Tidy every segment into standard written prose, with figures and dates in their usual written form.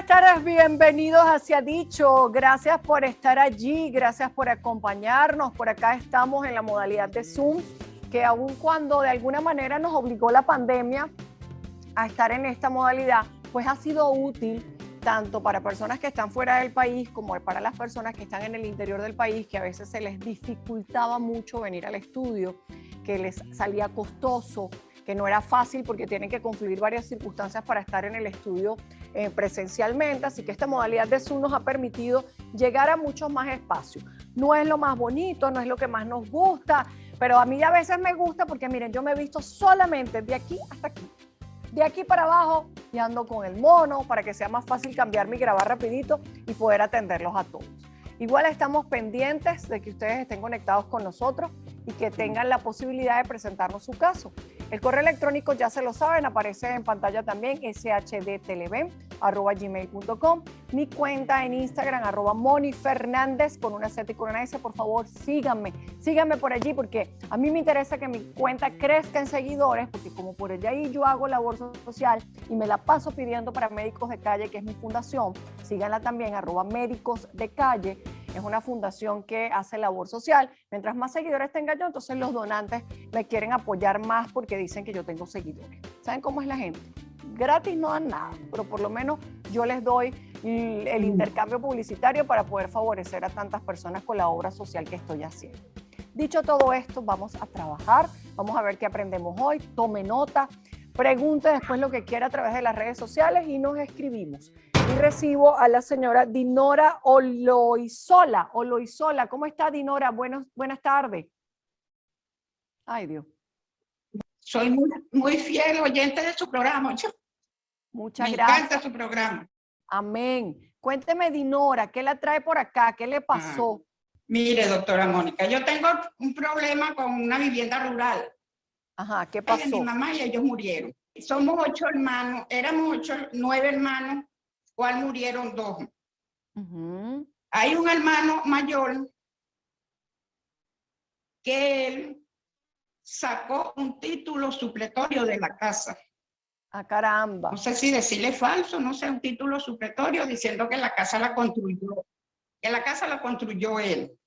buenas tardes, bienvenidos a Se ha Dicho. Gracias por estar allí, gracias por acompañarnos. Por acá estamos en la modalidad de Zoom, que aun cuando de alguna manera nos obligó la pandemia a estar en esta modalidad, pues ha sido útil tanto para personas que están fuera del país como para las personas que están en el interior del país, que a veces se les dificultaba mucho venir al estudio, que les salía costoso, que no era fácil porque tienen que confluir varias circunstancias para estar en el estudio presencialmente, así que esta modalidad de Zoom nos ha permitido llegar a muchos más espacios. No es lo más bonito, no es lo que más nos gusta, pero a mí a veces me gusta porque miren, yo me he visto solamente de aquí hasta aquí. De aquí para abajo y ando con el mono para que sea más fácil cambiarme y grabar rapidito y poder atenderlos a todos. Igual estamos pendientes de que ustedes estén conectados con nosotros y que tengan la posibilidad de presentarnos su caso. El correo electrónico ya se lo saben, aparece en pantalla también, shdteleven@gmail.com. Mi cuenta en Instagram, @monifernández, con una Z y con una S. Por favor, síganme por allí porque a mí me interesa que mi cuenta crezca en seguidores, porque como por allá ahí yo hago labor social y me la paso pidiendo para Médicos de Calle, que es mi fundación. Síganla también, @médicos de calle. Es una fundación que hace labor social. Mientras más seguidores tenga yo, entonces los donantes me quieren apoyar más porque dicen que yo tengo seguidores. ¿Saben cómo es la gente? Gratis no dan nada, pero por lo menos yo les doy el intercambio publicitario para poder favorecer a tantas personas con la obra social que estoy haciendo. Dicho todo esto, vamos a trabajar, vamos a ver qué aprendemos hoy. Tome nota, pregunte después lo que quiera a través de las redes sociales y nos escribimos. Y recibo a la señora Dinora Oloizola. ¿Cómo está, Dinora? Buenas tardes. Ay, Dios. Soy muy fiel oyente de su programa. Muchas Me gracias. encanta su programa. Amén. Cuénteme, Dinora, ¿qué la trae por acá? ¿Qué le pasó? Mire, doctora Mónica, yo tengo un problema con una vivienda rural. Ajá, ¿qué De pasó? mi mamá y ellos murieron. Somos 8 hermanos, éramos 9 hermanos, cual murieron 2. Hay un hermano mayor que él sacó un título supletorio de la casa. Ah, caramba. No sé si decirle falso, no sé, un título supletorio diciendo que la casa la construyó, él.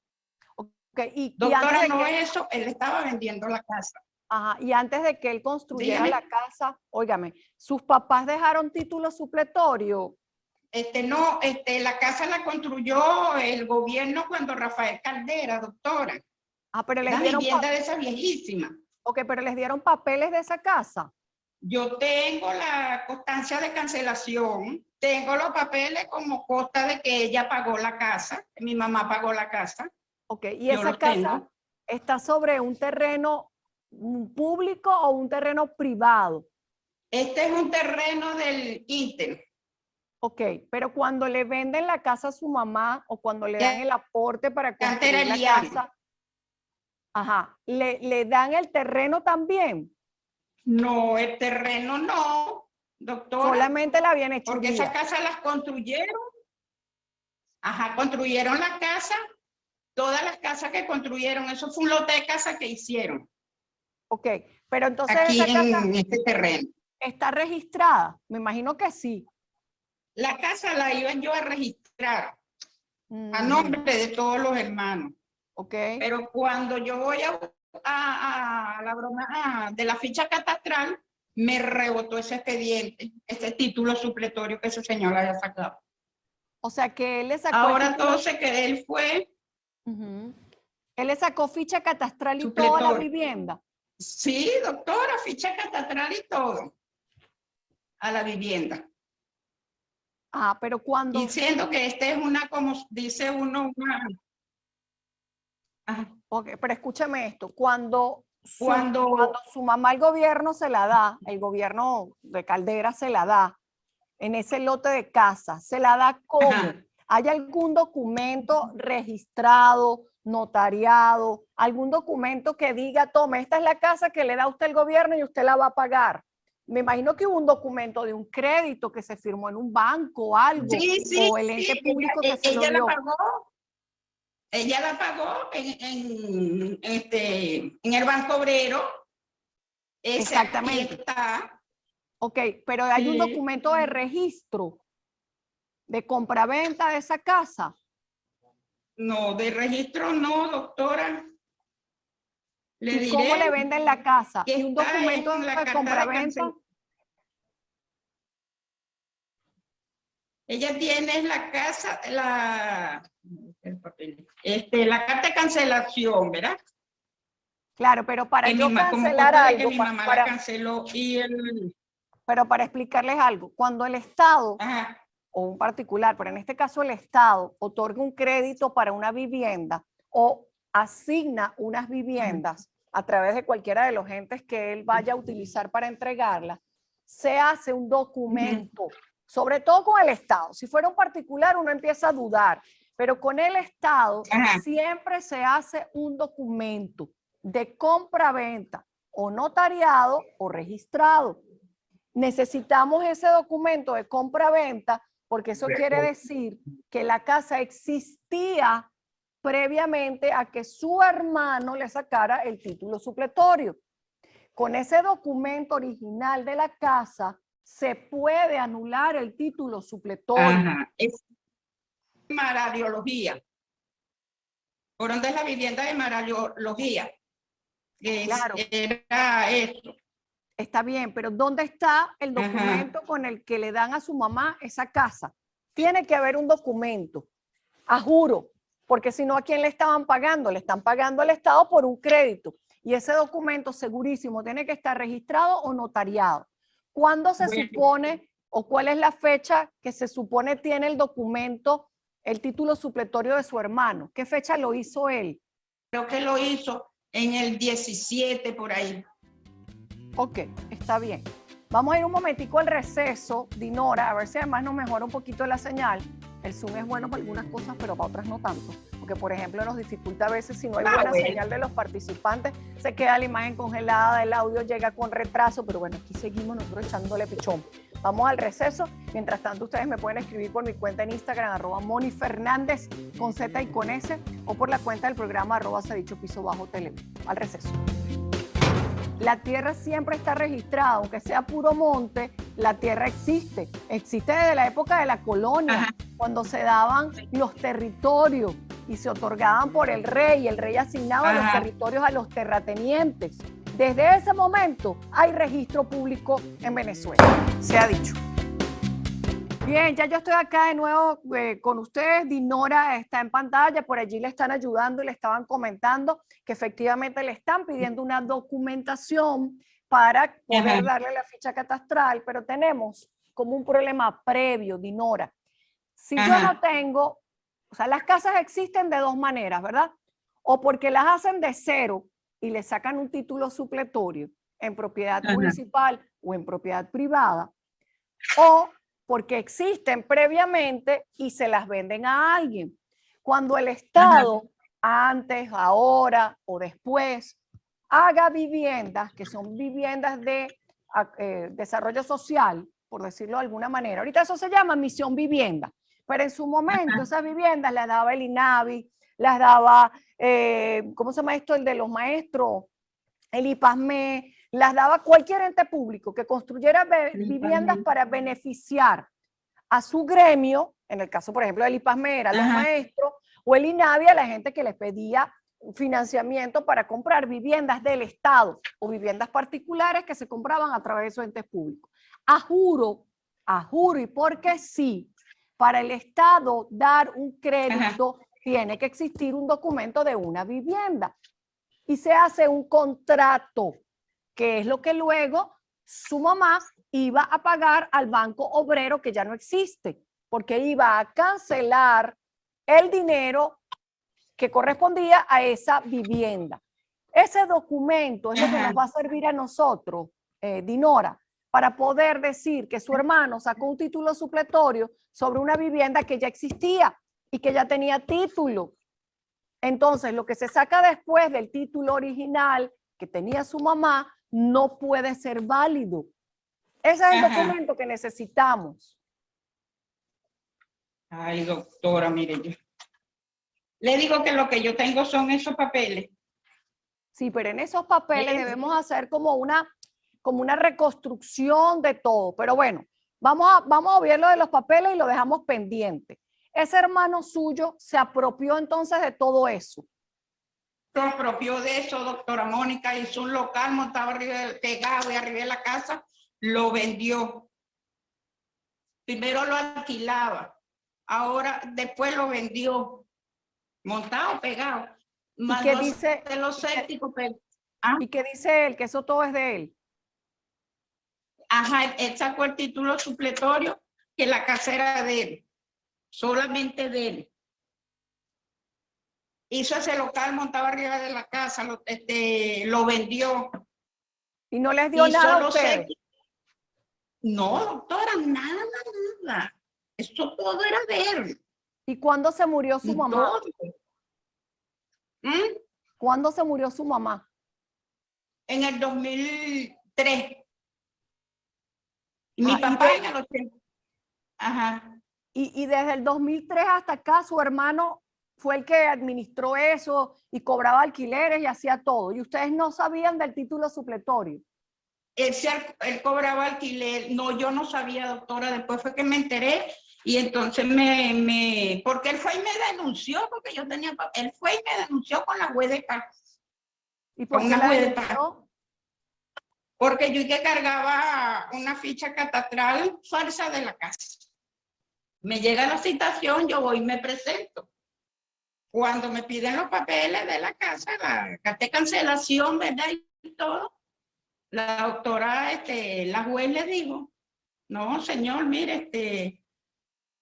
Okay. Doctora, no es eso, él estaba vendiendo la casa. Ajá, y antes de que él construyera la casa, óigame, ¿sus papás dejaron título supletorio? No, la casa la construyó el gobierno cuando Rafael Caldera, doctora. Ah, pero les Una dieron vivienda de esa viejísima. Ok, pero les dieron papeles de esa casa. Yo tengo la constancia de cancelación, tengo los papeles como consta de que ella pagó la casa, mi mamá pagó la casa. Ok, ¿y esa casa está sobre un terreno público o un terreno privado? Este es un terreno del Inter. Ok, pero cuando le venden la casa a su mamá o cuando le dan el aporte para construir la casa, ajá, ¿le dan el terreno también? No, el terreno no, doctora. Solamente la habían hecho. Porque esa casa las construyeron. Ajá, construyeron la casa, todas las casas que construyeron, eso fue un lote de casa que hicieron. Ok, pero entonces aquí esa casa en este terreno. ¿está registrada? Me imagino que sí. La casa la iba yo a registrar a nombre de todos los hermanos. Okay. Pero cuando yo voy a la broma de la ficha catastral, me rebotó ese expediente, ese título supletorio que ese señor había sacado. O sea que él le sacó. Ahora entonces que él fue. Él le sacó ficha catastral y toda la vivienda. Sí, doctora, ficha catastral y todo a la vivienda. Ah, pero cuando. Diciendo que este es una, como dice uno, una. Ajá. Ok, pero escúchame esto, cuando su mamá el gobierno se la da, el gobierno de Caldera se la da, en ese lote de casa, ¿se la da cómo? Ajá. ¿Hay algún documento registrado, notariado, algún documento que diga, tome, esta es la casa que le da a usted el gobierno y usted la va a pagar? Me imagino que hubo un documento de un crédito que se firmó en un banco o algo, o el ente público que se lo dio. Ella la pagó. Ella la pagó en el Banco Obrero. Exactamente. Está. Ok, pero hay un documento de registro. de compraventa de esa casa. No, de registro no, doctora. Le ¿Y diré cómo le venden la casa? que ¿Y un está documento en la de carta de compraventa? Ella tiene la casa, la carta de cancelación, ¿verdad? Claro, pero para Que yo como cancelar cuenta de que algo, mi mamá la canceló y el... pero para explicarles algo, cuando el Estado Ajá, o un particular, pero en este caso el Estado, otorga un crédito para una vivienda o asigna unas viviendas a través de cualquiera de los entes que él vaya a utilizar para entregarla, se hace un documento, sobre todo con el Estado. Si fuera un particular, uno empieza a dudar, pero con el Estado ajá. siempre se hace un documento de compra-venta o notariado o registrado. Necesitamos ese documento de compra-venta porque eso quiere decir que la casa existía previamente a que su hermano le sacara el título supletorio. Con ese documento original de la casa se puede anular el título supletorio. Ajá. Es maradiología. ¿Por dónde es la vivienda de maradiología? Claro, Era eso. está bien, pero ¿dónde está el documento Ajá. con el que le dan a su mamá esa casa? Tiene que haber un documento, a juro, porque si no, ¿a quién le estaban pagando? Le están pagando al Estado por un crédito. Y ese documento segurísimo tiene que estar registrado o notariado. ¿Cuándo se supone o cuál es la fecha que se supone tiene el documento, el título supletorio de su hermano? ¿Qué fecha lo hizo él? Creo que lo hizo en el 17 por ahí. Ok, está bien. Vamos a ir un momentico al receso, Dinora, a ver si además nos mejora un poquito la señal. El Zoom es bueno para algunas cosas, pero para otras no tanto. Porque, por ejemplo, nos dificulta a veces si no hay buena señal de los participantes, se queda la imagen congelada, el audio llega con retraso, pero bueno, aquí seguimos nosotros echándole pichón. Vamos al receso. Mientras tanto, ustedes me pueden escribir por mi cuenta en Instagram, @MoniFernández, con Z y con S, o por la cuenta del programa @sedichopiso_tele. Al receso. La tierra siempre está registrada, aunque sea puro monte, la tierra existe. Existe desde la época de la colonia, Ajá. cuando se daban los territorios y se otorgaban por el rey asignaba los territorios a los terratenientes. Desde ese momento hay registro público en Venezuela, se ha dicho. Bien, ya yo estoy acá de nuevo con ustedes. Dinora está en pantalla, por allí le están ayudando y le estaban comentando que efectivamente le están pidiendo una documentación para poder darle la ficha catastral, pero tenemos como un problema previo, Dinora. Si yo no tengo, o sea, las casas existen de dos maneras, ¿verdad? O porque las hacen de cero y le sacan un título supletorio en propiedad municipal o en propiedad privada, o porque existen previamente y se las venden a alguien. Cuando el Estado, antes, ahora o después, haga viviendas, que son viviendas de desarrollo social, por decirlo de alguna manera. Ahorita eso se llama misión vivienda, pero en su momento esas viviendas las daba el INAVI, las daba, ¿cómo se llama esto? El de los maestros, el IPASME, las daba cualquier ente público que construyera viviendas para beneficiar a su gremio, en el caso, por ejemplo, del IPASME era los maestros, o el INAVI a la gente que les pedía financiamiento para comprar viviendas del Estado o viviendas particulares que se compraban a través de esos entes públicos. A juro, y porque sí, para el Estado dar un crédito tiene que existir un documento de una vivienda y se hace un contrato, que es lo que luego su mamá iba a pagar al Banco Obrero, que ya no existe, porque iba a cancelar el dinero que correspondía a esa vivienda. Ese documento es lo que nos va a servir a nosotros, Dinora, para poder decir que su hermano sacó un título supletorio sobre una vivienda que ya existía y que ya tenía título. Entonces, lo que se saca después del título original que tenía su mamá no puede ser válido. Ese es el documento que necesitamos. Ay, doctora, mire, yo le digo que lo que yo tengo son esos papeles. Sí, pero en esos papeles debemos hacer como una reconstrucción de todo. Pero bueno, Vamos a ver lo de los papeles y lo dejamos pendiente. Ese hermano suyo se apropió entonces de todo eso. Se apropió de eso, doctora Mónica, hizo un local montado arriba, pegado y arriba de la casa, lo vendió. Primero lo alquilaba, ahora después lo vendió, montado, pegado. ¿Y qué dice? De los sépticos, ¿Y qué dice él? Que eso todo es de él. Ajá, él sacó el título supletorio, que la casa era de él, solamente de él. Hizo ese local montado arriba de la casa, lo vendió. ¿Y no les dio nada a ustedes? No, doctora, nada. Eso todo era de él. ¿Y cuándo se murió su mamá? ¿Mm? ¿Cuándo se murió su mamá? En el 2003. Mi papá en el 80. Ajá. Y desde el 2003 hasta acá, su hermano fue el que administró eso y cobraba alquileres y hacía todo. Y ustedes no sabían del título supletorio. Él cobraba alquiler. No, yo no sabía, doctora. Después fue que me enteré y entonces porque él fue y me denunció, porque yo tenía, él fue y me denunció con la juez de paz. ¿Y por qué la denunció? Porque yo que cargaba una ficha catastral falsa de la casa. Me llega la citación, yo voy y me presento. Cuando me piden los papeles de la casa, la carta de cancelación, ¿verdad? Y todo, la doctora, la juez le dijo, no, señor, mire,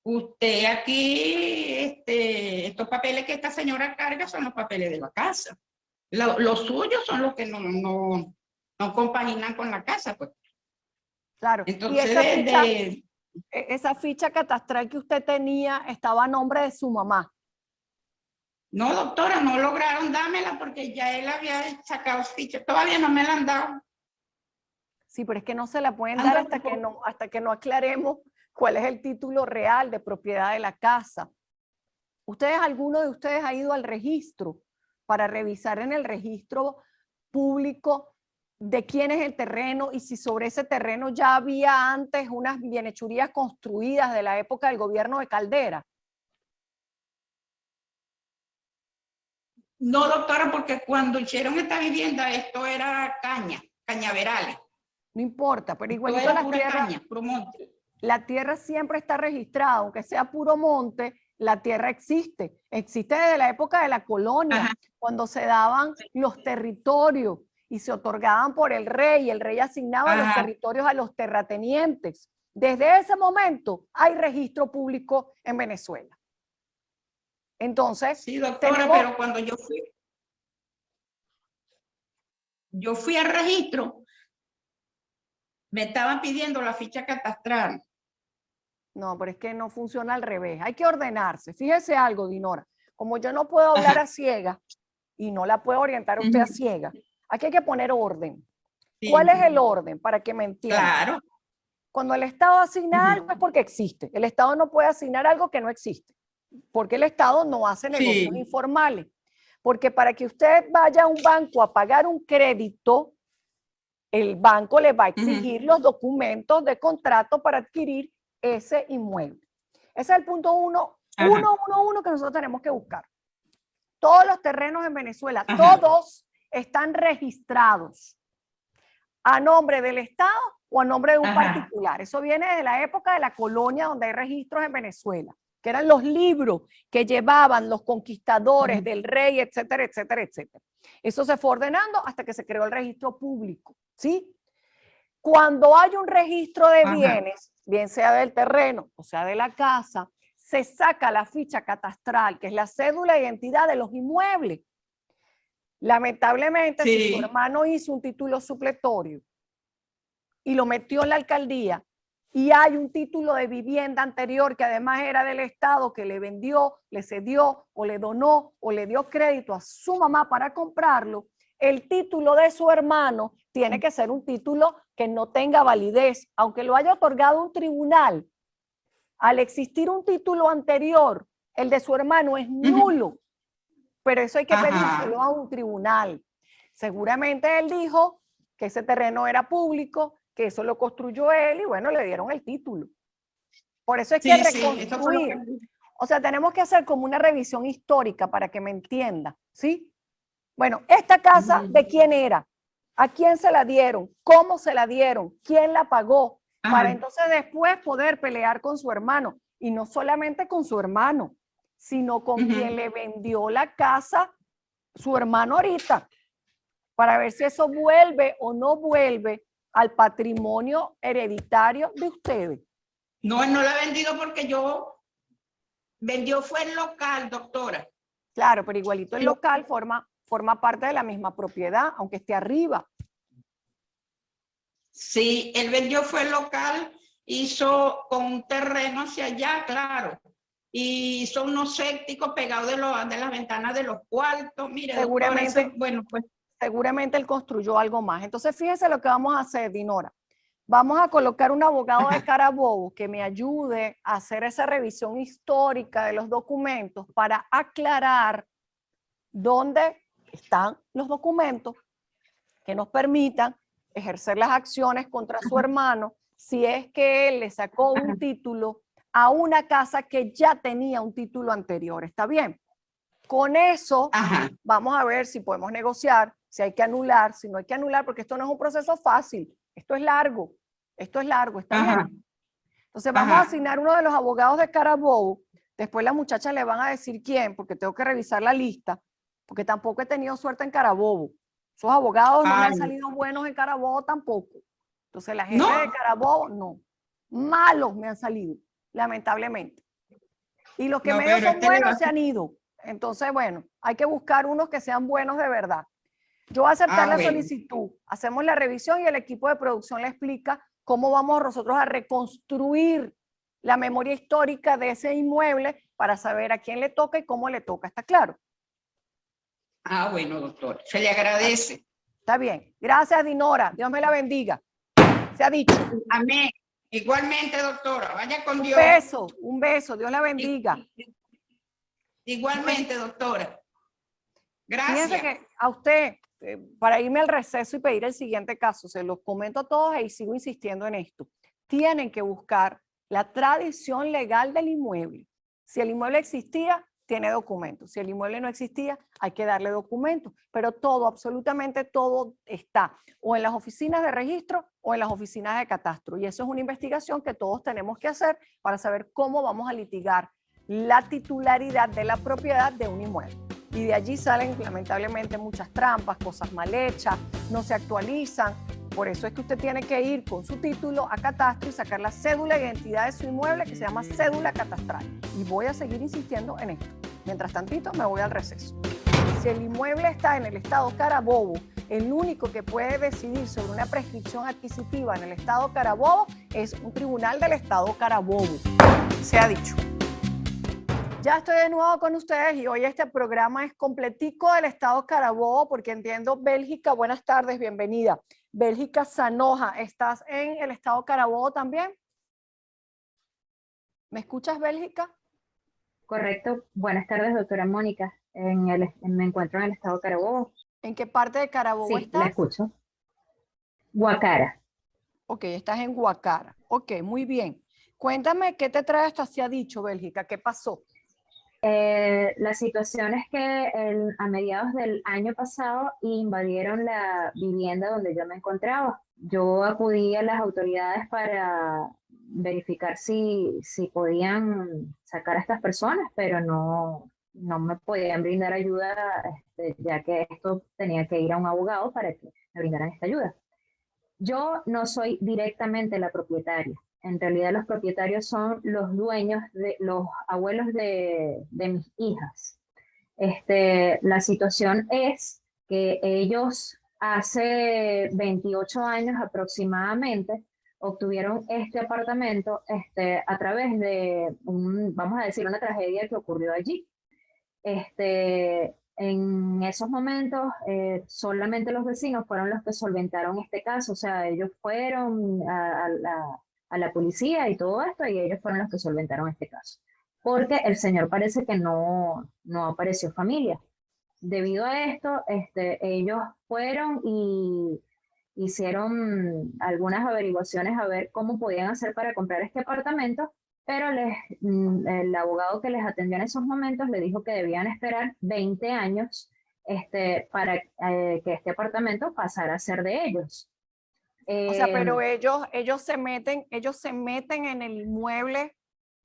usted aquí, estos papeles que esta señora carga son los papeles de la casa. Los suyos son los que no compaginan con la casa, pues. Claro. Entonces, esa ficha catastral que usted tenía estaba a nombre de su mamá. No, doctora, no lograron dármela porque ya él había sacado ficha. Todavía no me la han dado. Sí, pero es que no se la pueden dar hasta que no aclaremos cuál es el título real de propiedad de la casa. ¿Alguno de ustedes ha ido al registro para revisar en el registro público de quién es el terreno y si sobre ese terreno ya había antes unas bienhechurías construidas de la época del gobierno de Caldera? No, doctora, porque cuando hicieron esta vivienda, esto era cañaverales. No importa, pero igual la tierra siempre está registrada, aunque sea puro monte, la tierra existe. Existe desde la época de la colonia, ajá, cuando se daban los territorios y se otorgaban por el rey asignaba, ajá, los territorios a los terratenientes. Desde ese momento hay registro público en Venezuela. Entonces, sí, doctora, pero cuando yo fui al registro, me estaban pidiendo la ficha catastral. No, pero es que no funciona al revés. Hay que ordenarse. Fíjese algo, Dinora. Como yo no puedo hablar, ajá, a ciegas y no la puedo orientar a usted, uh-huh, a ciegas, aquí hay que poner orden. Sí. ¿Cuál es el orden? Para que me entienda. Claro. Cuando el Estado asigna, uh-huh, algo es porque existe. El Estado no puede asignar algo que no existe, porque el Estado no hace negocios, sí, informales. Porque para que usted vaya a un banco a pagar un crédito, el banco le va a exigir, uh-huh, los documentos de contrato para adquirir ese inmueble. Ese es el punto 111 que nosotros tenemos que buscar. Todos los terrenos en Venezuela, ajá, todos están registrados a nombre del Estado o a nombre de un, ajá, particular. Eso viene de la época de la colonia, donde hay registros en Venezuela, que eran los libros que llevaban los conquistadores, uh-huh, del rey, etcétera, etcétera, etcétera. Eso se fue ordenando hasta que se creó el registro público, ¿sí? Cuando hay un registro de, ajá, bienes, bien sea del terreno o sea de la casa, se saca la ficha catastral, que es la cédula de identidad de los inmuebles. Lamentablemente, sí, si su hermano hizo un título supletorio y lo metió en la alcaldía y hay un título de vivienda anterior que además era del Estado, que le vendió, le cedió o le donó o le dio crédito a su mamá para comprarlo, el título de su hermano tiene que ser un título que no tenga validez, aunque lo haya otorgado un tribunal. Al existir un título anterior, el de su hermano es nulo, uh-huh, pero eso hay que, ajá, pedírselo a un tribunal. Seguramente él dijo que ese terreno era público, que eso lo construyó él y bueno, le dieron el título. Por eso es Sí, que sí, eso fue lo que... reconstruir, o sea, tenemos que hacer como una revisión histórica para que me entienda, ¿sí? Bueno, esta casa, ¿de quién era? ¿A quién se la dieron? ¿Cómo se la dieron? ¿Quién la pagó? Para Ajá. entonces después poder pelear con su hermano. Y no solamente con su hermano, sino con quien le vendió la casa, su hermano ahorita, para ver si eso vuelve o no vuelve al patrimonio hereditario de ustedes. No, él no la ha vendido porque yo vendió fue el local, doctora. Claro, pero igualito el local forma parte de la misma propiedad, aunque esté arriba. Sí, él vendió fue el local, hizo con un terreno hacia allá, claro. Y hizo unos sépticos pegados de las ventanas de los cuartos. Mire, doctora, eso, bueno, pues. Seguramente él construyó algo más. Entonces, fíjese lo que vamos a hacer, Dinora. Vamos a colocar un abogado de Carabobo que me ayude a hacer esa revisión histórica de los documentos para aclarar dónde están los documentos que nos permitan ejercer las acciones contra su hermano si es que él le sacó un título a una casa que ya tenía un título anterior. ¿Está bien? Con eso vamos a ver si podemos negociar, si hay que anular, si no hay que anular, porque esto no es un proceso fácil, esto es largo, ¿está bien? Entonces vamos a asignar uno de los abogados de Carabobo, después las muchachas le van a decir quién, porque tengo que revisar la lista, porque tampoco he tenido suerte en Carabobo. Esos abogados no me han salido buenos en Carabobo tampoco. Entonces la gente de Carabobo, no. Malos me han salido, lamentablemente. Y los que medio son buenos se han ido. Entonces, bueno, hay que buscar unos que sean buenos de verdad. Yo voy a aceptar la solicitud, hacemos la revisión y el equipo de producción le explica cómo vamos nosotros a reconstruir la memoria histórica de ese inmueble para saber a quién le toca y cómo le toca. ¿Está claro? Ah, bueno, doctor, se le agradece. Está bien. Gracias, Dinora. Dios me la bendiga. Se ha dicho. Amén. Igualmente, doctora. Vaya con Dios. Un beso. Dios la bendiga. Igualmente, doctora. Gracias. Fíjense que a usted, para irme al receso y pedir el siguiente caso, se los comento a todos y sigo insistiendo en esto. Tienen que buscar la tradición legal del inmueble. Si el inmueble existía, tiene documentos. Si el inmueble no existía, hay que darle documentos. Pero todo, absolutamente todo está o en las oficinas de registro o en las oficinas de catastro. Y eso es una investigación que todos tenemos que hacer para saber cómo vamos a litigar la titularidad de la propiedad de un inmueble. Y de allí salen lamentablemente muchas trampas, cosas mal hechas, no se actualizan. Por eso es que usted tiene que ir con su título a catastro y sacar la cédula de identidad de su inmueble que se llama cédula catastral. Y voy a seguir insistiendo en esto. Mientras tantito me voy al receso. Si el inmueble está en el estado Carabobo, el único que puede decidir sobre una prescripción adquisitiva en el estado Carabobo es un tribunal del estado Carabobo. Se ha dicho. Ya estoy de nuevo con ustedes y hoy este programa es completico del estado Carabobo porque entiendo, Bélgica, buenas tardes, bienvenida. Bélgica Sanoja, ¿estás en el estado Carabobo también? ¿Me escuchas, Bélgica? Correcto. Buenas tardes, doctora Mónica. Me encuentro en el estado Carabobo. ¿En qué parte de Carabobo estás? Sí, la escucho. Guacara. Ok, estás en Guacara. Ok, muy bien. Cuéntame qué te trae hasta Se ha dicho, Bélgica, ¿qué pasó? La situación es que a mediados del año pasado invadieron la vivienda donde yo me encontraba. Yo acudí a las autoridades para verificar si podían sacar a estas personas, pero no me podían brindar ayuda, ya que esto tenía que ir a un abogado para que me brindaran esta ayuda. Yo no soy directamente la propietaria. En realidad los propietarios son los dueños, los abuelos de mis hijas. La situación es que ellos hace 28 años aproximadamente obtuvieron este apartamento a través de, vamos a decir, una tragedia que ocurrió allí. En esos momentos, solamente los vecinos fueron los que solventaron este caso, o sea, ellos fueron a la policía y todo esto, y ellos fueron los que solventaron este caso, porque el señor parece que no apareció familia. Debido a esto, ellos fueron hicieron algunas averiguaciones a ver cómo podían hacer para comprar este apartamento, pero el abogado que les atendió en esos momentos le dijo que debían esperar 20 años para que este apartamento pasara a ser de ellos. O sea, pero ellos se meten en el inmueble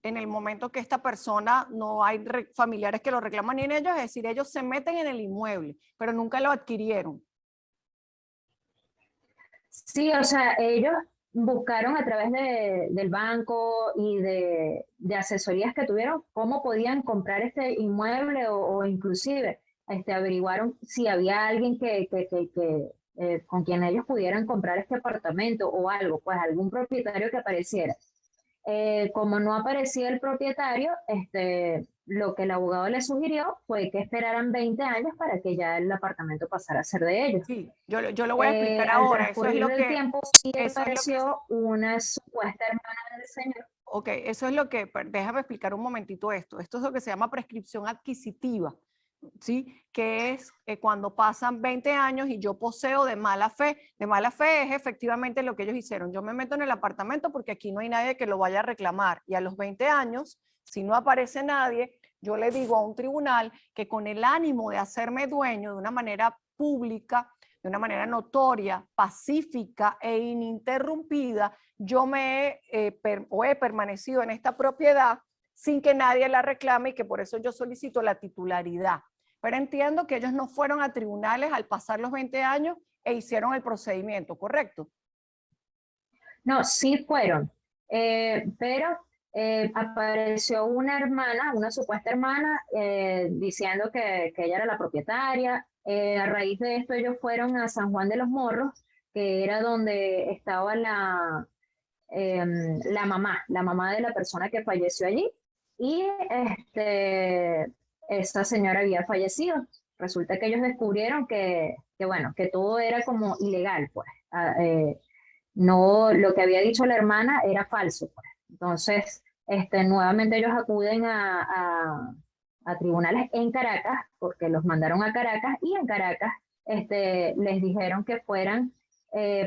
en el momento que esta persona no hay familiares que lo reclaman ni en ellos, es decir, ellos se meten en el inmueble, pero nunca lo adquirieron. Sí, o sea, ellos buscaron a través del banco y de asesorías que tuvieron cómo podían comprar este inmueble o inclusive averiguaron si había alguien con quien ellos pudieran comprar este apartamento o algo, pues algún propietario que apareciera. Como no aparecía el propietario, lo que el abogado le sugirió fue que esperaran 20 años para que ya el apartamento pasara a ser de ellos. Sí, yo lo voy a explicar Al ahora. Eso es transcurrir lo del que, tiempo, sí eso es lo que, apareció una supuesta hermana del señor. ok, eso es lo que, déjame explicar un momentito esto. Esto es lo que se llama prescripción adquisitiva, ¿sí? Que es cuando pasan 20 años y yo poseo de mala fe. De mala fe es efectivamente lo que ellos hicieron. Yo me meto en el apartamento porque aquí no hay nadie que lo vaya a reclamar. Y a los 20 años, si no aparece nadie, yo le digo a un tribunal que con el ánimo de hacerme dueño de una manera pública, de una manera notoria, pacífica e ininterrumpida, yo he permanecido en esta propiedad sin que nadie la reclame y que por eso yo solicito la titularidad. Pero entiendo que ellos no fueron a tribunales al pasar los 20 años e hicieron el procedimiento, ¿correcto? No, sí fueron, pero apareció una hermana, una supuesta hermana, diciendo que ella era la propietaria. A raíz de esto ellos fueron a San Juan de los Morros, que era donde estaba la mamá de la persona que falleció allí, y esta señora había fallecido. Resulta que ellos descubrieron bueno, que todo era como ilegal, pues. No, lo que había dicho la hermana era falso, pues. Entonces, nuevamente ellos acuden a tribunales en Caracas, porque los mandaron a Caracas, y en Caracas les dijeron que fueran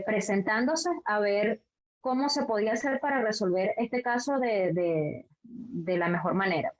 presentándose a ver cómo se podía hacer para resolver este caso de la mejor manera.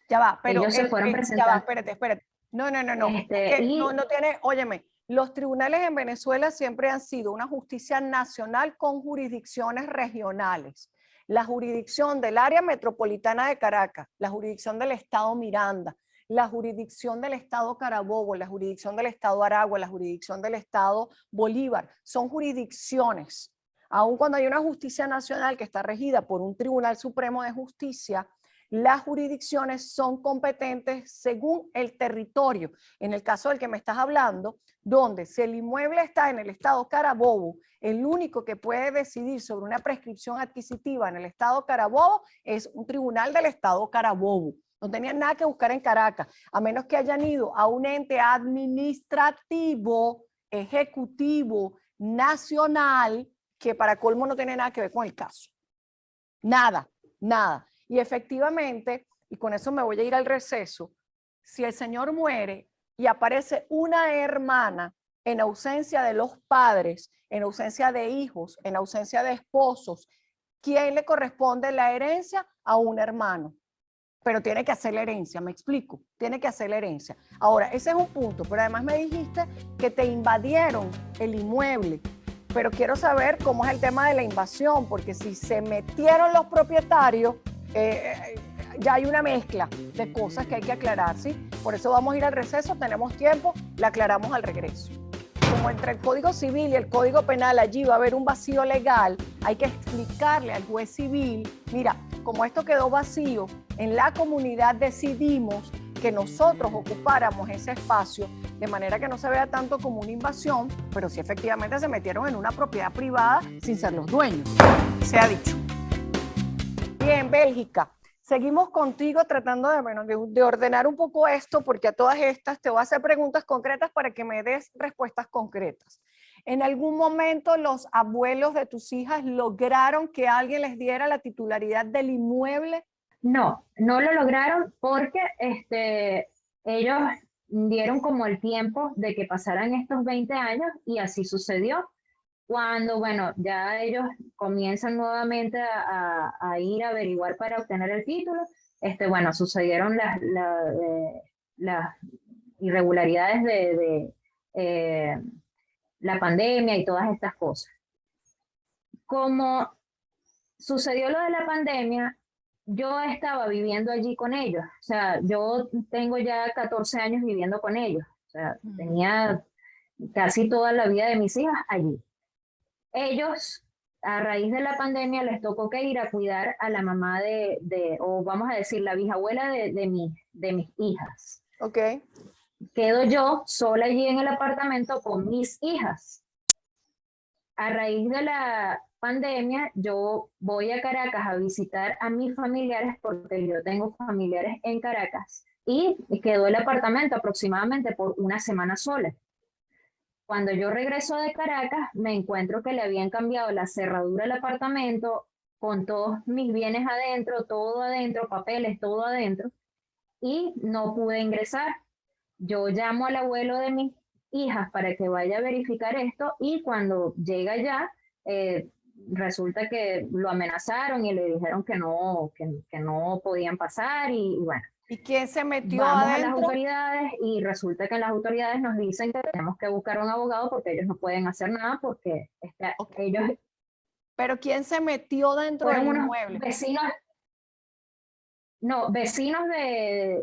Ya va, pero ellos se fueron ya va, presentando. espérate. No. Es que no tiene, óyeme, los tribunales en Venezuela siempre han sido una justicia nacional con jurisdicciones regionales. La jurisdicción del área metropolitana de Caracas, la jurisdicción del estado Miranda, la jurisdicción del estado Carabobo, la jurisdicción del estado Aragua, la jurisdicción del estado Bolívar, son jurisdicciones. Aun cuando hay una justicia nacional que está regida por un Tribunal Supremo de Justicia, las jurisdicciones son competentes según el territorio. En el caso del que me estás hablando, donde si el inmueble está en el estado Carabobo, el único que puede decidir sobre una prescripción adquisitiva en el estado Carabobo es un tribunal del estado Carabobo. No tenían nada que buscar en Caracas, a menos que hayan ido a un ente administrativo, ejecutivo, nacional, que para colmo no tiene nada que ver con el caso. Nada. Y efectivamente, y con eso me voy a ir al receso, si el señor muere y aparece una hermana en ausencia de los padres, en ausencia de hijos, en ausencia de esposos, ¿quién le corresponde la herencia? A un hermano. Pero tiene que hacer la herencia, me explico, tiene que hacer la herencia. Ahora, ese es un punto, pero además me dijiste que te invadieron el inmueble. Pero quiero saber cómo es el tema de la invasión, porque si se metieron los propietarios, ya hay una mezcla de cosas que hay que aclarar, ¿sí? Por eso vamos a ir al receso, tenemos tiempo, la aclaramos al regreso. Como entre el Código Civil y el Código Penal allí va a haber un vacío legal, hay que explicarle al juez civil, mira, como esto quedó vacío, en la comunidad decidimos que nosotros ocupáramos ese espacio de manera que no se vea tanto como una invasión, pero sí efectivamente se metieron en una propiedad privada sin ser los dueños, se ha dicho. Bien, Bélgica, seguimos contigo tratando de ordenar un poco esto, porque a todas estas te voy a hacer preguntas concretas para que me des respuestas concretas. ¿En algún momento los abuelos de tus hijas lograron que alguien les diera la titularidad del inmueble? No lo lograron porque ellos dieron como el tiempo de que pasaran estos 20 años y así sucedió. Cuando, bueno, ya ellos comienzan nuevamente a ir a averiguar para obtener el título, bueno, sucedieron las irregularidades de la pandemia y todas estas cosas. Como sucedió lo de la pandemia, yo estaba viviendo allí con ellos. O sea, yo tengo ya 14 años viviendo con ellos. O sea, tenía casi toda la vida de mis hijas allí. Ellos, a raíz de la pandemia, les tocó que ir a cuidar a la mamá o vamos a decir, la bisabuela de mis hijas. Ok. Quedo yo sola allí en el apartamento con mis hijas. A raíz de la pandemia, yo voy a Caracas a visitar a mis familiares porque yo tengo familiares en Caracas y quedó el apartamento aproximadamente por una semana sola. Cuando yo regreso de Caracas, me encuentro que le habían cambiado la cerradura al apartamento con todos mis bienes adentro, todo adentro, papeles, todo adentro, y no pude ingresar. Yo llamo al abuelo de mis hijas para que vaya a verificar esto y cuando llega ya, resulta que lo amenazaron y le dijeron que no podían pasar y bueno. ¿Y quién se metió Vamos adentro? a las autoridades y resulta que las autoridades nos dicen que tenemos que buscar un abogado porque ellos no pueden hacer nada porque Okay. ellos ¿Pero quién se metió dentro del fueron unos inmueble? vecinos, no, vecinos de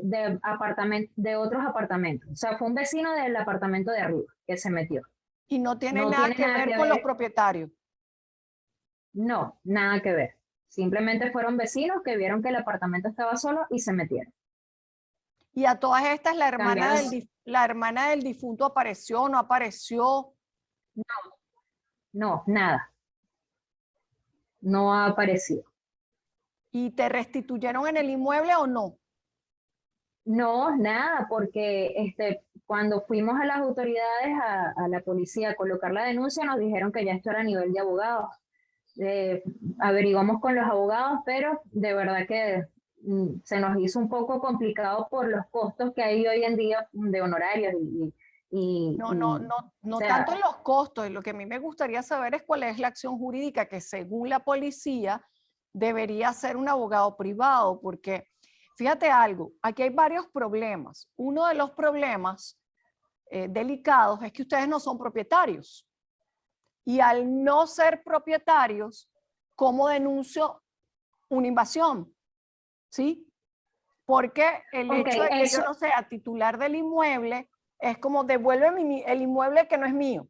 otros apartamentos. O sea, fue un vecino del apartamento de arriba que se metió. Y no tiene No nada tiene que nada ver que con los ver. propietarios. No, nada que ver. Simplemente fueron vecinos que vieron que el apartamento estaba solo y se metieron. Y a todas estas, la hermana del difunto apareció o no apareció. No, nada. No ha aparecido. ¿Y te restituyeron en el inmueble o no? No, nada, porque cuando fuimos a las autoridades, a la policía a colocar la denuncia, nos dijeron que ya esto era a nivel de abogados. Averiguamos con los abogados, pero de verdad que se nos hizo un poco complicado por los costos que hay hoy en día de honorarios No tanto en los costos. Lo que a mí me gustaría saber es cuál es la acción jurídica que según la policía debería ser un abogado privado, porque fíjate algo, aquí hay varios problemas. Uno de los problemas delicados es que ustedes no son propietarios. Y al no ser propietarios, ¿cómo denuncio una invasión? ¿Sí? Porque el hecho de que yo no sea titular del inmueble es como devuélveme el inmueble que no es mío.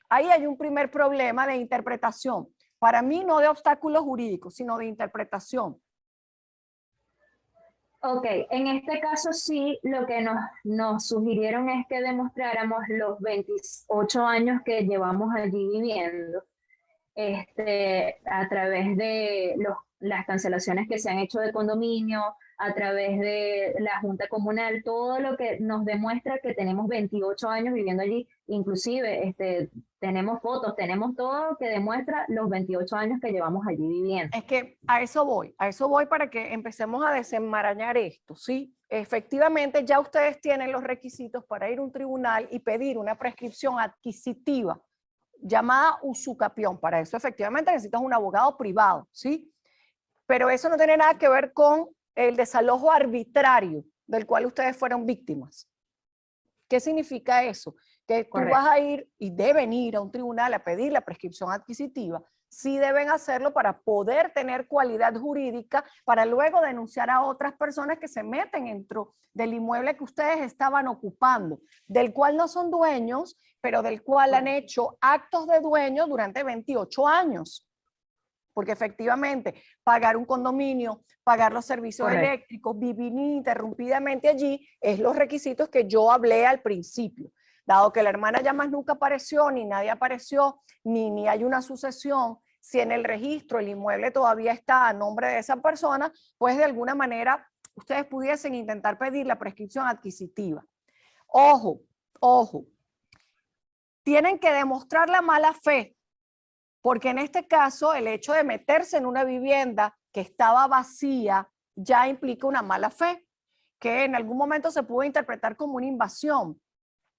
Ahí hay un primer problema de interpretación. Para mí no de obstáculos jurídicos, sino de interpretación. Ok, en este caso sí, lo que nos sugirieron es que demostráramos los 28 años que llevamos allí viviendo, a través de las cancelaciones que se han hecho de condominio, a través de la Junta Comunal, todo lo que nos demuestra que tenemos 28 años viviendo allí, inclusive tenemos fotos, tenemos todo que demuestra los 28 años que llevamos allí viviendo. Es que a eso voy para que empecemos a desenmarañar esto, ¿sí? Efectivamente, ya ustedes tienen los requisitos para ir a un tribunal y pedir una prescripción adquisitiva llamada usucapión. Para eso efectivamente necesitas un abogado privado, ¿sí? Pero eso no tiene nada que ver con el desalojo arbitrario del cual ustedes fueron víctimas. ¿Qué significa eso? Que tú vas a ir y deben ir a un tribunal a pedir la prescripción adquisitiva. Sí deben hacerlo para poder tener cualidad jurídica para luego denunciar a otras personas que se meten dentro del inmueble que ustedes estaban ocupando, del cual no son dueños, pero del cual han hecho actos de dueño durante 28 años. Porque efectivamente pagar un condominio, pagar los servicios eléctricos, vivir ininterrumpidamente allí, es los requisitos que yo hablé al principio. Dado que la hermana ya más nunca apareció, ni nadie apareció, ni hay una sucesión, si en el registro el inmueble todavía está a nombre de esa persona, pues de alguna manera ustedes pudiesen intentar pedir la prescripción adquisitiva. Ojo, ojo, tienen que demostrar la mala fe. Porque en este caso, el hecho de meterse en una vivienda que estaba vacía ya implica una mala fe, que en algún momento se pudo interpretar como una invasión.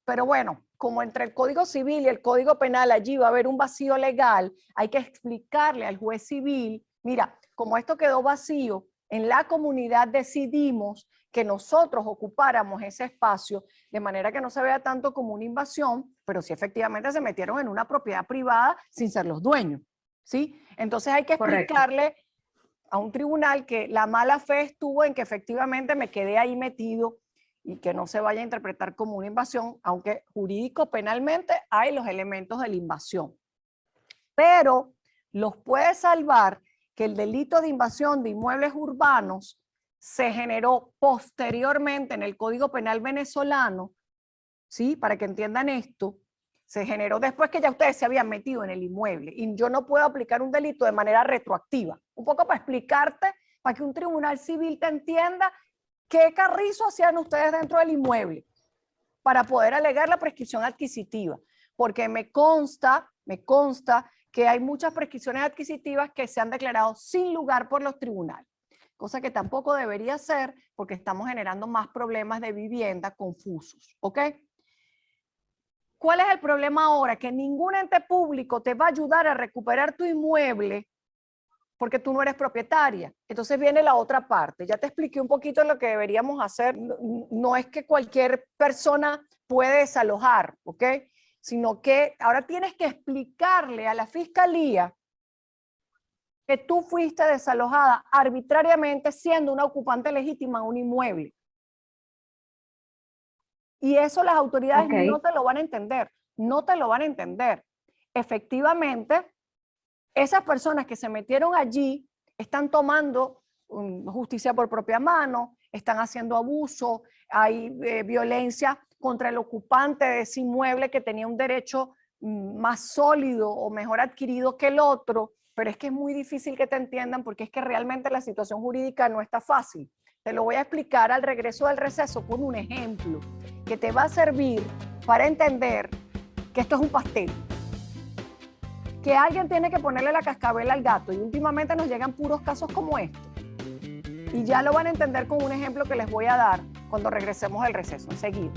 Pero bueno, como entre el Código Civil y el Código Penal allí va a haber un vacío legal, hay que explicarle al juez civil, mira, como esto quedó vacío, en la comunidad decidimos que nosotros ocupáramos ese espacio de manera que no se vea tanto como una invasión, pero sí efectivamente se metieron en una propiedad privada sin ser los dueños, ¿sí? Entonces hay que explicarle a un tribunal que la mala fe estuvo en que efectivamente me quedé ahí metido y que no se vaya a interpretar como una invasión, aunque jurídico penalmente hay los elementos de la invasión. Pero los puede salvar que el delito de invasión de inmuebles urbanos se generó posteriormente en el Código Penal venezolano, ¿sí? Para que entiendan esto, se generó después que ya ustedes se habían metido en el inmueble y yo no puedo aplicar un delito de manera retroactiva. Un poco para explicarte, para que un tribunal civil te entienda qué carrizo hacían ustedes dentro del inmueble para poder alegar la prescripción adquisitiva. Porque me consta que hay muchas prescripciones adquisitivas que se han declarado sin lugar por los tribunales, cosa que tampoco debería ser porque estamos generando más problemas de vivienda confusos, ¿ok? ¿Cuál es el problema ahora? Que ningún ente público te va a ayudar a recuperar tu inmueble porque tú no eres propietaria. Entonces viene la otra parte. Ya te expliqué un poquito lo que deberíamos hacer. No es que cualquier persona puede desalojar, ¿ok? Sino que ahora tienes que explicarle a la fiscalía que tú fuiste desalojada arbitrariamente siendo una ocupante legítima de un inmueble. Y eso las autoridades no te lo van a entender, no te lo van a entender. Efectivamente, esas personas que se metieron allí están tomando justicia por propia mano, están haciendo abuso, hay violencia contra el ocupante de ese inmueble que tenía un derecho más sólido o mejor adquirido que el otro, pero es que es muy difícil que te entiendan porque es que realmente la situación jurídica no está fácil. Te lo voy a explicar al regreso del receso con un ejemplo que te va a servir para entender que esto es un pastel. Que alguien tiene que ponerle la cascabel al gato y últimamente nos llegan puros casos como este. Y ya lo van a entender con un ejemplo que les voy a dar cuando regresemos del receso enseguida.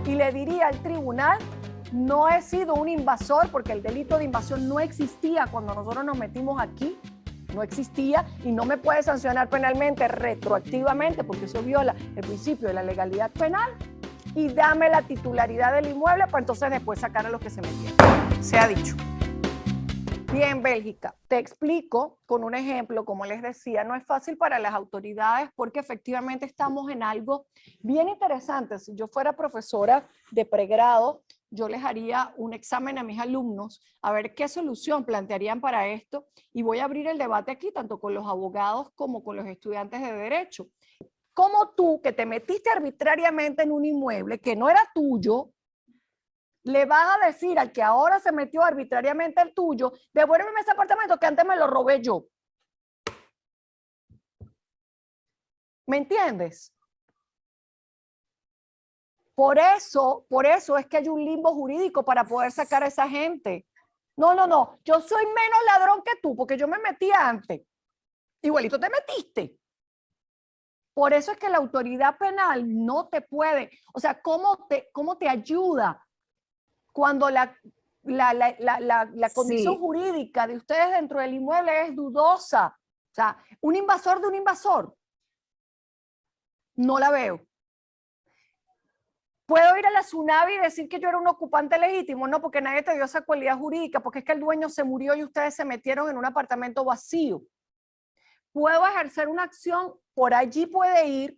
Y le diría al tribunal, no he sido un invasor porque el delito de invasión no existía cuando nosotros nos metimos aquí, no existía y no me puede sancionar penalmente retroactivamente porque eso viola el principio de la legalidad penal y dame la titularidad del inmueble para entonces después sacar a los que se metieron. Se ha dicho. Bien, Bélgica, te explico con un ejemplo, como les decía, no es fácil para las autoridades porque efectivamente estamos en algo bien interesante. Si yo fuera profesora de pregrado, yo les haría un examen a mis alumnos a ver qué solución plantearían para esto y voy a abrir el debate aquí tanto con los abogados como con los estudiantes de derecho. ¿Cómo tú, que te metiste arbitrariamente en un inmueble que no era tuyo, le vas a decir al que ahora se metió arbitrariamente el tuyo, devuélveme ese apartamento que antes me lo robé yo? ¿Me entiendes? Por eso es que hay un limbo jurídico para poder sacar a esa gente. No, yo soy menos ladrón que tú porque yo me metí antes. Igualito te metiste. Por eso es que la autoridad penal no te puede, o sea, ¿cómo te ayuda cuando la condición jurídica de ustedes dentro del inmueble es dudosa? O sea, un invasor de un invasor. No la veo. ¿Puedo ir a la Tsunami y decir que yo era un ocupante legítimo? No, porque nadie te dio esa cualidad jurídica, porque es que el dueño se murió y ustedes se metieron en un apartamento vacío. ¿Puedo ejercer una acción? Por allí puede ir,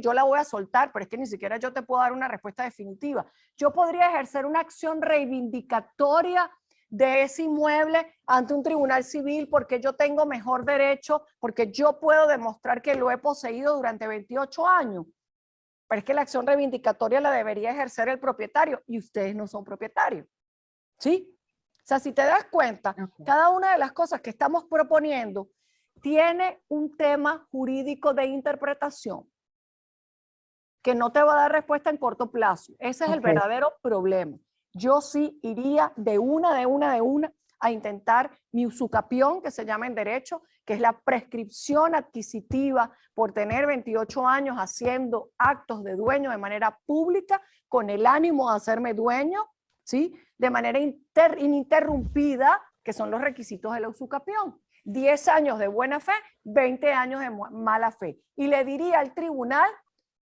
yo la voy a soltar, pero es que ni siquiera yo te puedo dar una respuesta definitiva. Yo podría ejercer una acción reivindicatoria de ese inmueble ante un tribunal civil porque yo tengo mejor derecho, porque yo puedo demostrar que lo he poseído durante 28 años. Pero es que la acción reivindicatoria la debería ejercer el propietario y ustedes no son propietarios. ¿Sí? O sea, si te das cuenta, cada una de las cosas que estamos proponiendo tiene un tema jurídico de interpretación que no te va a dar respuesta en corto plazo. Ese es el verdadero problema. Yo sí iría de una a intentar mi usucapión, que se llama en derecho, que es la prescripción adquisitiva por tener 28 años haciendo actos de dueño de manera pública con el ánimo de hacerme dueño, ¿sí? De manera ininterrumpida, que son los requisitos de la usucapión. 10 años de buena fe, 20 años de mala fe. Y le diría al tribunal,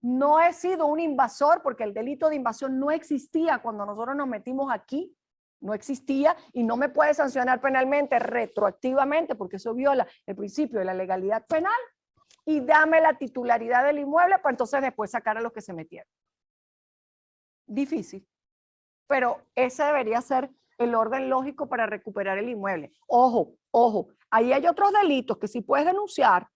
no he sido un invasor porque el delito de invasión no existía cuando nosotros nos metimos aquí, no existía y no me puede sancionar penalmente retroactivamente porque eso viola el principio de la legalidad penal y dame la titularidad del inmueble para entonces después sacar a los que se metieron. Difícil, pero ese debería ser el orden lógico para recuperar el inmueble. Ojo, ojo, ahí hay otros delitos que sí puedes denunciar.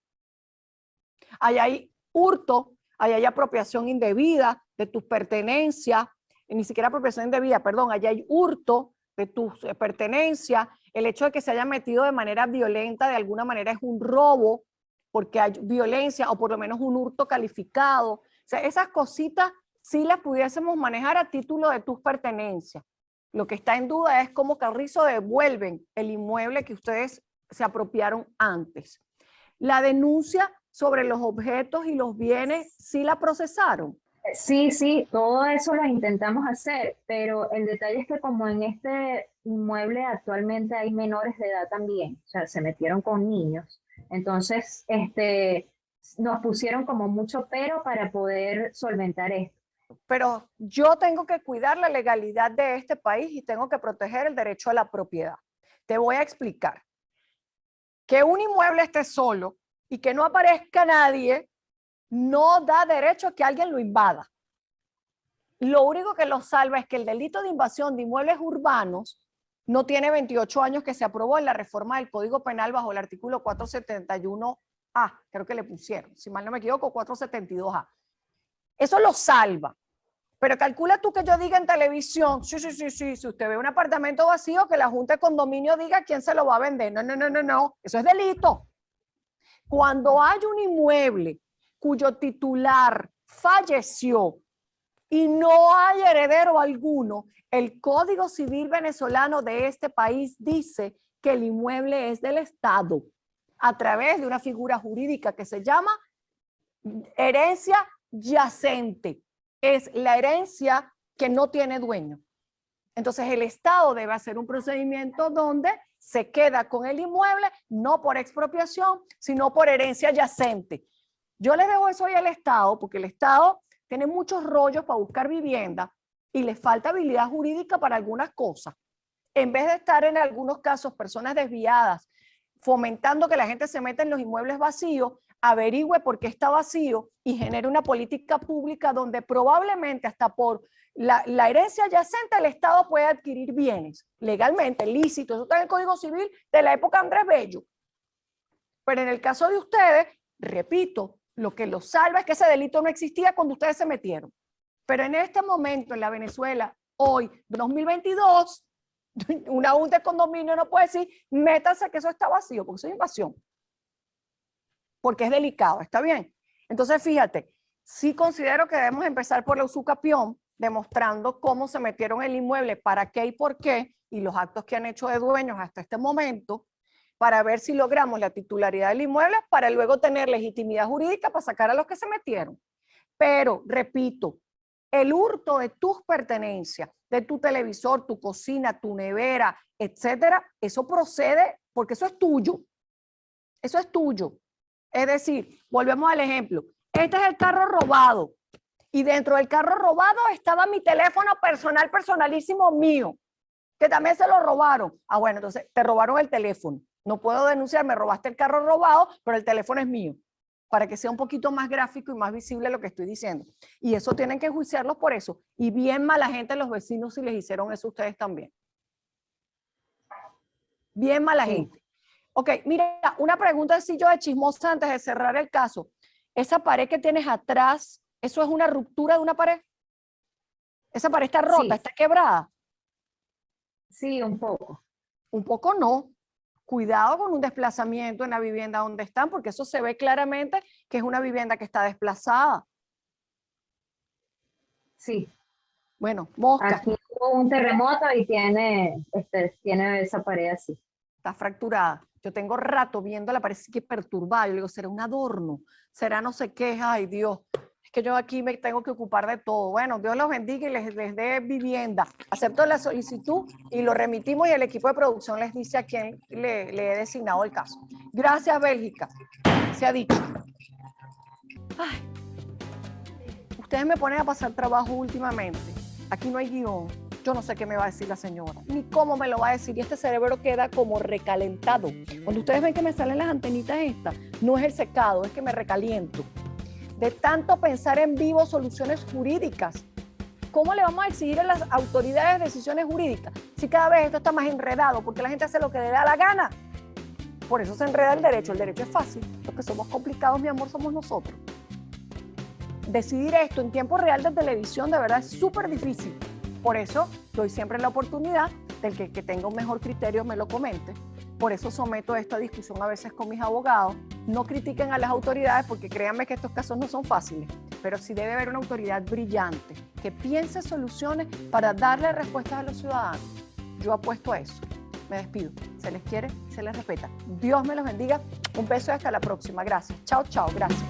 Ahí hay hurto, ahí hay apropiación indebida de tus pertenencias, ni siquiera apropiación indebida, perdón, ahí hay hurto de tus pertenencias, el hecho de que se haya metido de manera violenta de alguna manera es un robo, porque hay violencia o por lo menos un hurto calificado. O sea, esas cositas sí las pudiésemos manejar a título de tus pertenencias. Lo que está en duda es cómo Carrizo devuelven el inmueble que ustedes se apropiaron antes. La denuncia sobre los objetos y los bienes, ¿sí la procesaron? Sí, sí, todo eso lo intentamos hacer, pero el detalle es que como en este inmueble actualmente hay menores de edad también, o sea, se metieron con niños, entonces nos pusieron como mucho pero para poder solventar esto. Pero yo tengo que cuidar la legalidad de este país y tengo que proteger el derecho a la propiedad. Te voy a explicar. Que un inmueble esté solo y que no aparezca nadie no da derecho a que alguien lo invada. Lo único que lo salva es que el delito de invasión de inmuebles urbanos no tiene 28 años que se aprobó en la reforma del Código Penal bajo el artículo 471A, creo que le pusieron, si mal no me equivoco, 472A. Eso lo salva. Pero calcula tú que yo diga en televisión, sí, si usted ve un apartamento vacío, que la Junta de Condominio diga quién se lo va a vender. No, eso es delito. Cuando hay un inmueble cuyo titular falleció y no hay heredero alguno, el Código Civil venezolano de este país dice que el inmueble es del Estado a través de una figura jurídica que se llama herencia yacente. Es la herencia que no tiene dueño. Entonces el Estado debe hacer un procedimiento donde se queda con el inmueble, no por expropiación, sino por herencia yacente. Yo le dejo eso hoy al Estado, porque el Estado tiene muchos rollos para buscar vivienda y le falta habilidad jurídica para algunas cosas. En vez de estar en algunos casos personas desviadas, fomentando que la gente se meta en los inmuebles vacíos, averigüe por qué está vacío y genere una política pública donde probablemente hasta por la herencia adyacente el Estado puede adquirir bienes legalmente, lícitos. Eso está en el Código Civil de la época Andrés Bello. Pero en el caso de ustedes, repito, lo que los salva es que ese delito no existía cuando ustedes se metieron. Pero en este momento en la Venezuela, hoy, 2022, una junta de condominio no puede decir, métanse que eso está vacío, porque eso es invasión. Porque es delicado, ¿está bien? Entonces, fíjate, sí considero que debemos empezar por la usucapión, demostrando cómo se metieron en el inmueble, para qué y por qué, y los actos que han hecho de dueños hasta este momento, para ver si logramos la titularidad del inmueble, para luego tener legitimidad jurídica para sacar a los que se metieron. Pero, repito, el hurto de tus pertenencias, de tu televisor, tu cocina, tu nevera, etcétera, eso procede porque eso es tuyo. Eso es tuyo. Es decir, volvemos al ejemplo. Este es el carro robado y dentro del carro robado estaba mi teléfono personal, personalísimo mío, que también se lo robaron. Ah, bueno, entonces te robaron el teléfono. No puedo denunciar, me robaste el carro robado, pero el teléfono es mío, para que sea un poquito más gráfico y más visible lo que estoy diciendo. Y eso tienen que enjuiciarlos por eso. Y bien mala gente los vecinos si les hicieron eso a ustedes también. Bien mala gente. Ok, mira, una pregunta sencilla de chismosa antes de cerrar el caso. Esa pared que tienes atrás, ¿eso es una ruptura de una pared? ¿Esa pared está rota, está quebrada? Sí, un poco. Un poco no. Cuidado con un desplazamiento en la vivienda donde están, porque eso se ve claramente que es una vivienda que está desplazada. Sí. Bueno, moscas. Aquí Hubo un terremoto y tiene esa pared así. Está fracturada. Yo tengo rato viéndola, parece que perturbada. Yo digo, ¿será un adorno? ¿Será no sé qué? Ay, Dios. Es que yo aquí me tengo que ocupar de todo. Bueno, Dios los bendiga y les dé vivienda. Acepto la solicitud y lo remitimos y el equipo de producción les dice a quién le he designado el caso. Gracias, Bélgica. Se ha dicho. Ay, ustedes me ponen a pasar trabajo últimamente. Aquí no hay guión. Yo no sé qué me va a decir la señora, ni cómo me lo va a decir. Y este cerebro queda como recalentado. Cuando ustedes ven que me salen las antenitas estas, no es el secado, es que me recaliento. De tanto pensar en vivo soluciones jurídicas. ¿Cómo le vamos a exigir a las autoridades decisiones jurídicas si cada vez esto está más enredado? Porque la gente hace lo que le da la gana. Por eso se enreda el derecho. El derecho es fácil. Los que somos complicados, mi amor, somos nosotros. Decidir esto en tiempo real de televisión de verdad es súper difícil. Por eso doy siempre la oportunidad del que tenga un mejor criterio me lo comente. Por eso someto esta discusión a veces con mis abogados. No critiquen a las autoridades porque créanme que estos casos no son fáciles, pero sí debe haber una autoridad brillante que piense soluciones para darle respuestas a los ciudadanos. Yo apuesto a eso. Me despido. Se les quiere, se les respeta. Dios me los bendiga. Un beso y hasta la próxima. Gracias. Chao, chao. Gracias.